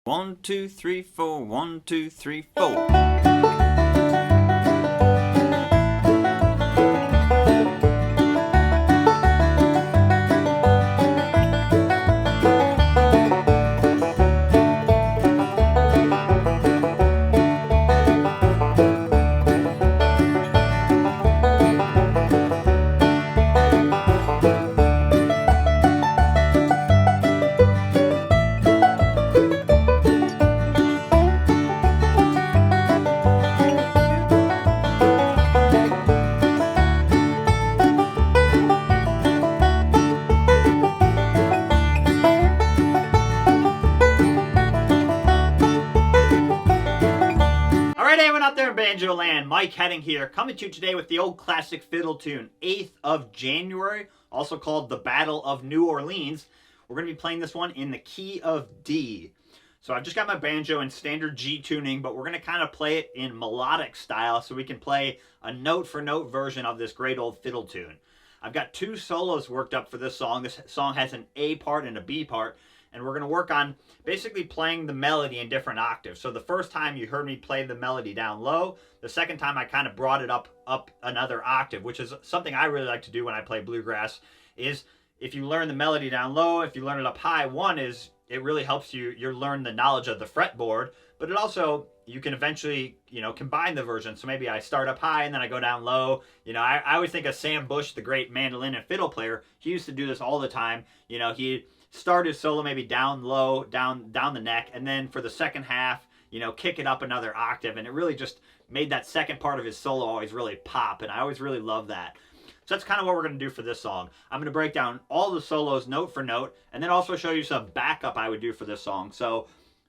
1, 2, 3, 4, 1, 2, 3, 4. Alright, everyone out there in Banjo Land, Mike Hedding here, coming to you today with the old classic fiddle tune, 8th of January, also called the Battle of New Orleans. We're going to be playing this one in the key of D. So I've just got my banjo in standard G tuning, but we're going to kind of play it in melodic style so we can play a note-for-note version of this great old fiddle tune. I've got two solos worked up for this song. This song has an A part and a B part. And we're going to work on basically playing the melody in different octaves. So the first time you heard me play the melody down low. The second time I kind of brought it up another octave, which is something I really like to do when I play bluegrass, is if you learn the melody down low, if you learn it up high, one is it really helps you learn the knowledge of the fretboard, but it also, you can eventually, combine the version. So maybe I start up high and then I go down low. I always think of Sam Bush, the great mandolin and fiddle player. He used to do this all the time. He start his solo maybe down low, down the neck, and then for the second half, kick it up another octave, and it really just made that second part of his solo always really pop, and I always really love that. So that's kind of what we're going to do for this song. I'm going to break down all the solos note for note, and then also show you some backup I would do for this song. So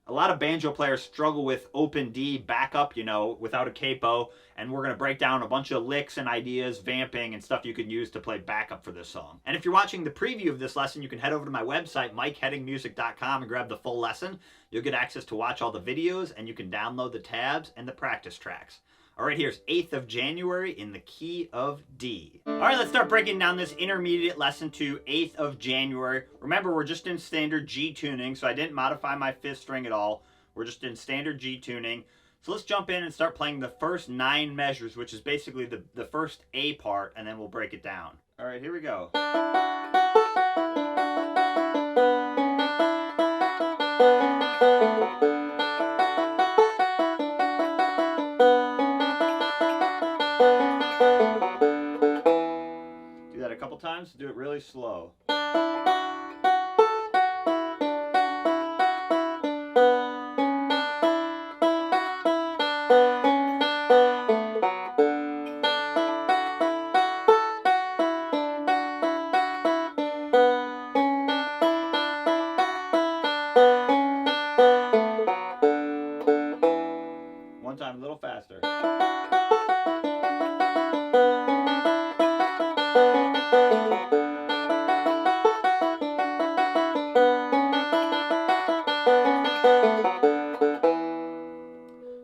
a lot of banjo players struggle with open D backup, without a capo, and we're going to break down a bunch of licks and ideas, vamping, and stuff you can use to play backup for this song. And if you're watching the preview of this lesson, you can head over to my website, MikeHeddingMusic.com, and grab the full lesson. You'll get access to watch all the videos, and you can download the tabs and the practice tracks. All right, here's 8th of January in the key of D. All right, let's start breaking down this intermediate lesson to 8th of January. Remember, we're just in standard G tuning, so I didn't modify my 5th string at all. We're just in standard G tuning. So let's jump in and start playing the first 9 measures, which is basically the first A part, and then we'll break it down. All right, here we go. Do that a couple times, do it really slow. One time, a little faster.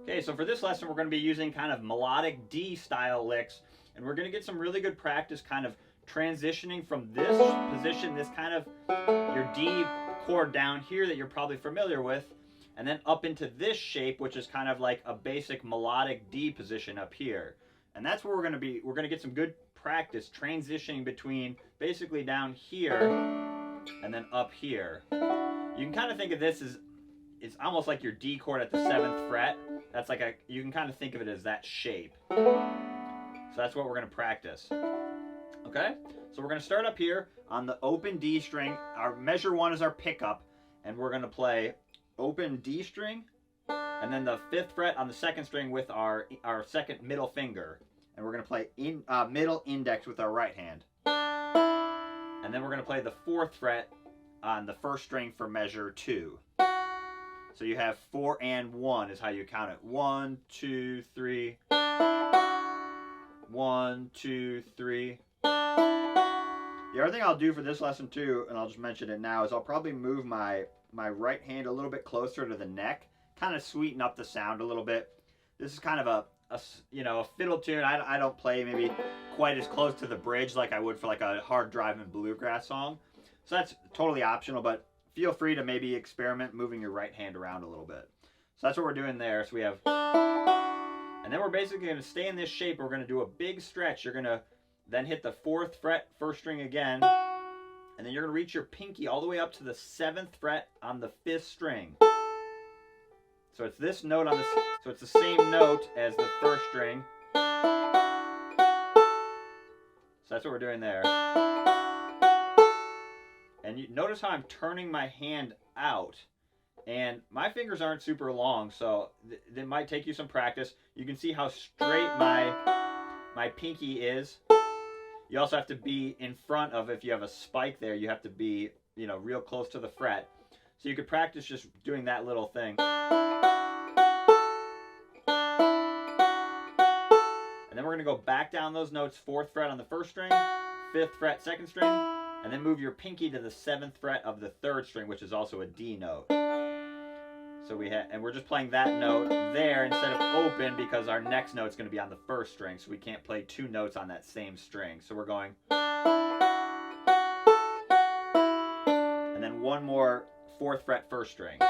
Okay, so for this lesson, we're going to be using kind of melodic D style licks, and we're going to get some really good practice kind of transitioning from this position, this kind of your D chord down here that you're probably familiar with, and then up into this shape, which is kind of like a basic melodic D position up here. And that's where we're going to get some good practice transitioning between basically down here and then up here. You can kind of think of this as, it's almost like your D chord at the 7th fret. That's like you can kind of think of it as that shape. So that's what we're going to practice. Okay? So we're going to start up here on the open D string. Our measure 1 is our pickup, and we're going to play open D string, and then the 5th fret on the 2nd string with our second middle finger. And we're going to play middle index with our right hand. And then we're going to play the 4th fret on the 1st string for measure 2. So you have 4 and 1 is how you count it. 1, 2, 3. 1, 2, 3. The other thing I'll do for this lesson too, and I'll just mention it now, is I'll probably move my right hand a little bit closer to the neck, kind of sweeten up the sound a little bit. This is kind of a fiddle tune. I don't play maybe quite as close to the bridge like I would for like a hard driving bluegrass song. So that's totally optional, but feel free to maybe experiment moving your right hand around a little bit. So that's what we're doing there. So we have, and then we're basically going to stay in this shape. We're going to do a big stretch. You're going to then hit the 4th fret, 1st string again, and then you're going to reach your pinky all the way up to the 7th fret on the 5th string. So it's this note on this, so it's the same note as the 1st string. So that's what we're doing there. And you notice how I'm turning my hand out. And my fingers aren't super long, so it might take you some practice. You can see how straight my pinky is. You also have to be in front of, if you have a spike there, you have to be, you know, real close to the fret. So you could practice just doing that little thing. And then we're going to go back down those notes, 4th fret on the 1st string, 5th fret 2nd string, and then move your pinky to the 7th fret of the 3rd string, which is also a D note. So and we're just playing that note there instead of open because our next note's going to be on the 1st string, so we can't play 2 notes on that same string. So we're going, and then one more 4th fret 1st string.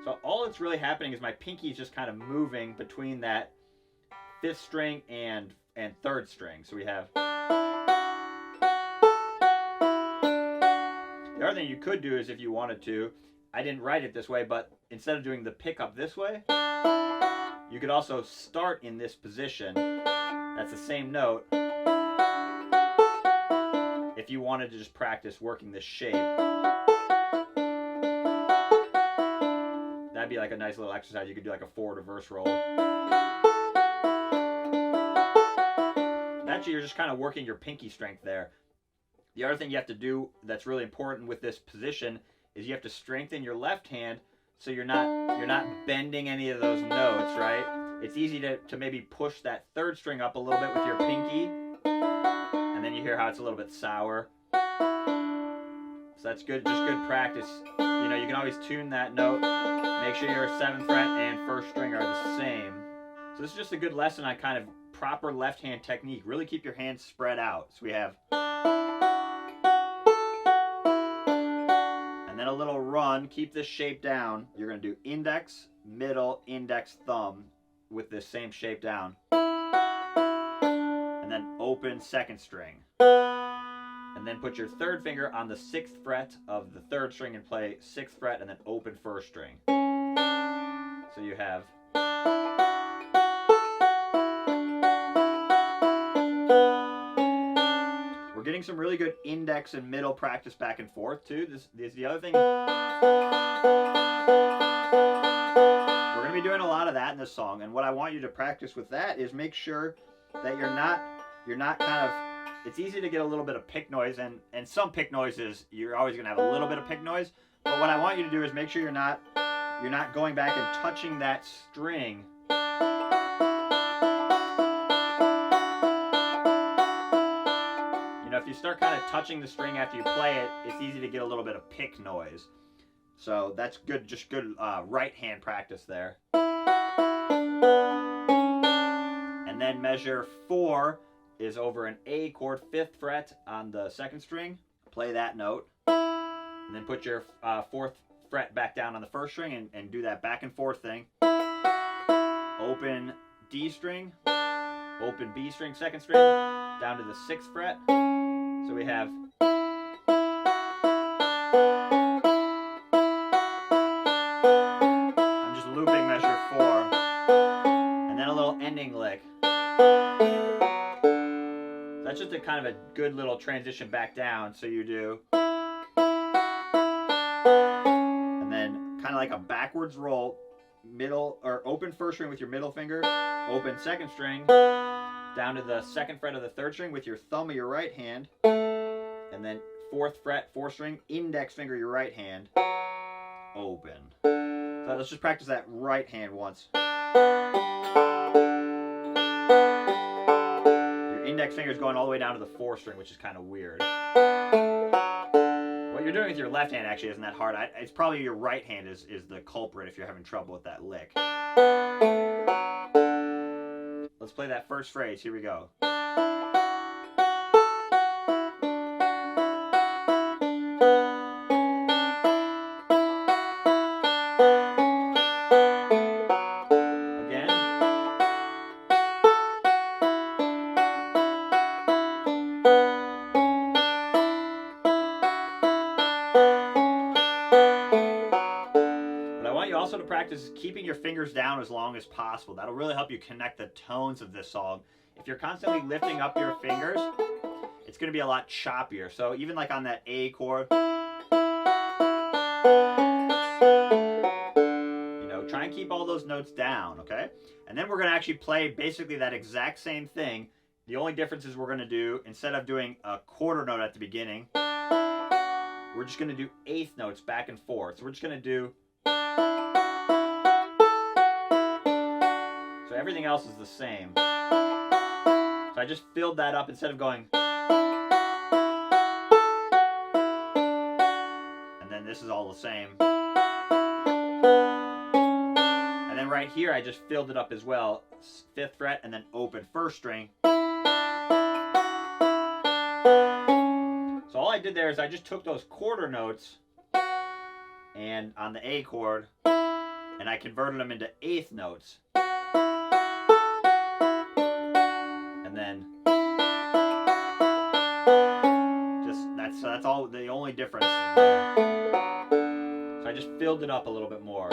So all that's really happening is my pinky is just kind of moving between that 5th string and 3rd string. So we have, the other thing you could do is, if you wanted to, I didn't write it this way, but instead of doing the pickup this way, you could also start in this position. That's the same note. If you wanted to just practice working this shape, that'd be like a nice little exercise. You could do like a forward reverse roll. Actually, you're just kind of working your pinky strength there. The other thing you have to do that's really important with this position is you have to strengthen your left hand so you're not bending any of those notes, right? It's easy to maybe push that 3rd string up a little bit with your pinky, and then you hear how it's a little bit sour. So that's good, just good practice. You know, you can always tune that note. Make sure your 7th fret and 1st string are the same. So this is just a good lesson on kind of proper left hand technique. Really keep your hands spread out. So we have, and then a little run. Keep this shape down. You're going to do index, middle, index, thumb with this same shape down. And then open 2nd string. And then put your 3rd finger on the 6th fret of the 3rd string and play 6th fret and then open 1st string. So you have, we're getting some really good index and middle practice back and forth too. This is the other thing. We're going to be doing a lot of that in this song, and what I want you to practice with that is make sure that you're not kind of, it's easy to get a little bit of pick noise, and some pick noises you're always going to have a little bit of pick noise. But what I want you to do is make sure you're not going back and touching that string. You know, if you start kind of touching the string after you play it, it's easy to get a little bit of pick noise. So that's good, just good right hand practice there. And then measure 4 is over an A chord, 5th fret on the 2nd string. Play that note. And then put your 4th fret back down on the 1st string and do that back and forth thing. Open D string, open B string, 2nd string, down to the 6th fret. So we have, I'm just looping measure 4, and then a little ending lick. That's just a kind of a good little transition back down. So you do, and then kind of like a backwards roll, middle or open 1st string with your middle finger, open 2nd string, down to the 2nd fret of the 3rd string with your thumb of your right hand, and then 4th fret, 4th string, index finger your right hand, open. So let's just practice that right hand once. Your index finger is going all the way down to the 4th string, which is kind of weird. What you're doing with your left hand actually isn't that hard. It's probably your right hand is the culprit if you're having trouble with that lick. Let's play that first phrase. Here we go. to practice is keeping your fingers down as long as possible. That'll really help you connect the tones of this song. If you're constantly lifting up your fingers, it's going to be a lot choppier. So even like on that A chord, you know, try and keep all those notes down, okay? And then we're going to actually play basically that exact same thing. The only difference is we're going to do, instead of doing a quarter note at the beginning, we're just going to do eighth notes back and forth. So we're just going to do... So everything else is the same. So I just filled that up instead of going... And then this is all the same. And then right here I just filled it up as well. 5th fret and then open 1st string. So all I did there is I just took those quarter notes and on the A chord and I converted them into 8th notes. And then just that's all, the only difference there. So I just filled it up a little bit more.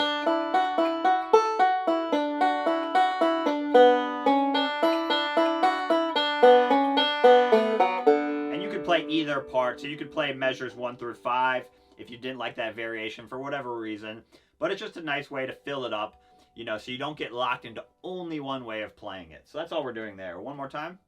Play either part, so you could play measures 1 through 5 if you didn't like that variation for whatever reason, but it's just a nice way to fill it up, you know, so you don't get locked into only one way of playing it. So that's all we're doing there. One more time.